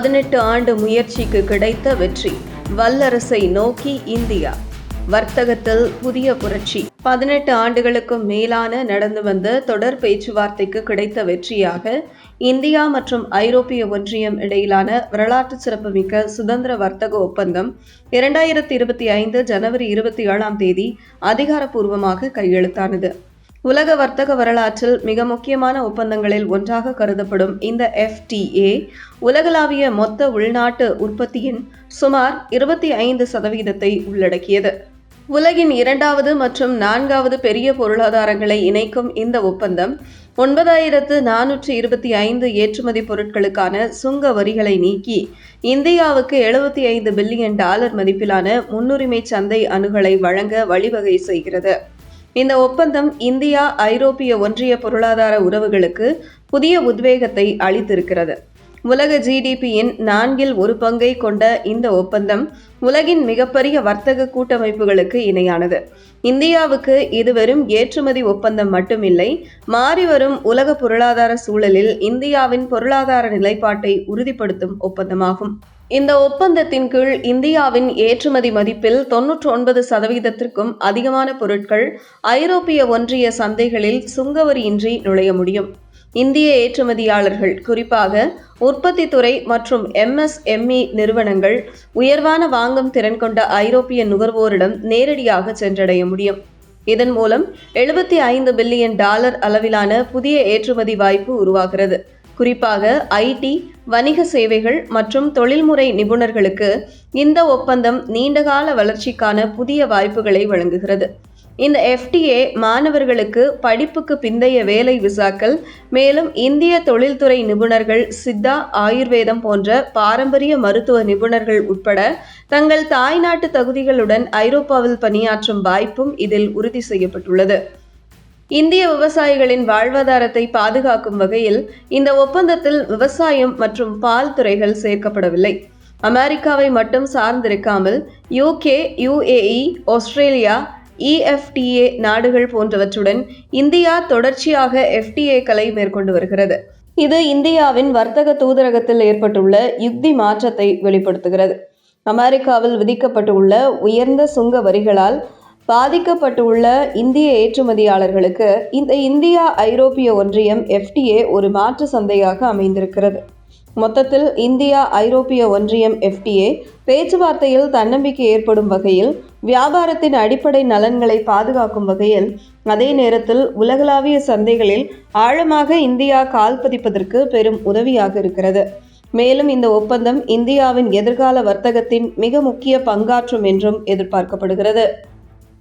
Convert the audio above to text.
18 ஆண்டு முயற்சிக்கு கிடைத்த வெற்றி. வல்லரசை நோக்கி இந்தியா. வர்த்தகத்தில் புதிய புரட்சி. 18 ஆண்டுகளுக்கும் மேலான நடந்து வந்த தொடர் பேச்சுவார்த்தைக்கு கிடைத்த வெற்றியாக இந்தியா மற்றும் ஐரோப்பிய ஒன்றியம் இடையிலான வரலாற்று சிறப்புமிக்க சுதந்திர வர்த்தக ஒப்பந்தம் 2025 ஜனவரி 27 அதிகாரப்பூர்வமாக கையெழுத்தானது. உலக வர்த்தக வரலாற்றில் மிக முக்கியமான ஒப்பந்தங்களில் ஒன்றாக கருதப்படும் இந்த FTA உலகளாவிய மொத்த உள்நாட்டு உற்பத்தியின் சுமார் 25% உள்ளடக்கியது. உலகின் 2வது மற்றும் 4வது பெரிய பொருளாதாரங்களை இணைக்கும் இந்த ஒப்பந்தம் 9425 ஏற்றுமதி பொருட்களுக்கான சுங்க வரிகளை நீக்கி இந்தியாவுக்கு $75 பில்லியன் மதிப்பிலான முன்னுரிமை சந்தை அணுகலை வழங்க வழிவகை செய்கிறது. இந்த ஒப்பந்தம் இந்தியா ஐரோப்பிய ஒன்றிய பொருளாதார உறவுகளுக்கு புதிய உத்வேகத்தை அளித்திருக்கிறது. உலக GDPயின் 1/4 கொண்ட இந்த ஒப்பந்தம் உலகின் மிகப்பெரிய வர்த்தக கூட்டமைப்புகளுக்கு இணையானது. இந்தியாவுக்கு இது வெறும் ஏற்றுமதி ஒப்பந்தம் மட்டுமில்லை, மாறிவரும் உலக பொருளாதார சூழலில் இந்தியாவின் பொருளாதார நிலைப்பாட்டை உறுதிப்படுத்தும் ஒப்பந்தமாகும். இந்த ஒப்பந்தத்தின் கீழ் இந்தியாவின் ஏற்றுமதி மதிப்பில் 99% அதிகமான பொருட்கள் ஐரோப்பிய ஒன்றிய சந்தைகளில் சுங்கவரியின்றி நுழைய முடியும். இந்திய ஏற்றுமதியாளர்கள், குறிப்பாக உற்பத்தி துறை மற்றும் MSME நிறுவனங்கள் உயர்வான வாங்கும் திறன் கொண்ட ஐரோப்பிய நுகர்வோரிடம் நேரடியாக சென்றடைய முடியும். இதன் மூலம் $75 பில்லியன் அளவிலான புதிய ஏற்றுமதி வாய்ப்பு உருவாகிறது. குறிப்பாக IT, வணிக சேவைகள் மற்றும் தொழில்முறை நிபுணர்களுக்கு இந்த ஒப்பந்தம் நீண்டகால வளர்ச்சிக்கான புதிய வாய்ப்புகளை வழங்குகிறது. இந்த FTA மாணவர்களுக்கு படிப்புக்கு பிந்தைய வேலை விசாக்கள், மேலும் இந்திய தொழில்துறை நிபுணர்கள், சித்தா, ஆயுர்வேதம் போன்ற பாரம்பரிய மருத்துவ நிபுணர்கள் உட்பட தங்கள் தாய்நாட்டு தகுதிகளுடன் ஐரோப்பாவில் பணியாற்றும் வாய்ப்பும் இதில் உறுதி செய்யப்பட்டுள்ளது. இந்திய விவசாயிகளின் வாழ்வாதாரத்தை பாதுகாக்கும் வகையில் இந்த ஒப்பந்தத்தில் விவசாயம் மற்றும் பால் துறைகள் சேர்க்கப்படவில்லை. அமெரிக்காவை மட்டும் சார்ந்திருக்காமல் UK, UAE, ஆஸ்திரேலியா, EFTA நாடுகள் போன்றவற்றுடன் இந்தியா தொடர்ச்சியாக FTAக்களை மேற்கொண்டு வருகிறது. இது இந்தியாவின் வர்த்தக தூதரகத்தில் ஏற்பட்டுள்ள யுக்தி மாற்றத்தை வெளிப்படுத்துகிறது. அமெரிக்காவில் விதிக்கப்பட்டுள்ள உயர்ந்த சுங்க வரிகளால் பாதிக்கப்பட்டுள்ள இந்திய ஏற்றுமதியாளர்களுக்கு இந்த இந்தியா ஐரோப்பிய ஒன்றியம் FTA ஒரு மாற்று சந்தையாக அமைந்திருக்கிறது. மொத்தத்தில் இந்தியா ஐரோப்பிய ஒன்றியம் FTA பேச்சுவார்த்தையில் தன்னம்பிக்கை ஏற்படும் வகையில், வியாபாரத்தின் அடிப்படை நலன்களை பாதுகாக்கும் வகையில், அதே நேரத்தில் உலகளாவிய சந்தைகளில் ஆழமாக இந்தியா கால் பதிப்பதற்கு பெரும் உதவியாக இருக்கிறது. மேலும் இந்த ஒப்பந்தம் இந்தியாவின் எதிர்கால வர்த்தகத்தின் மிக முக்கிய பங்காற்றும் என்றும் எதிர்பார்க்கப்படுகிறது.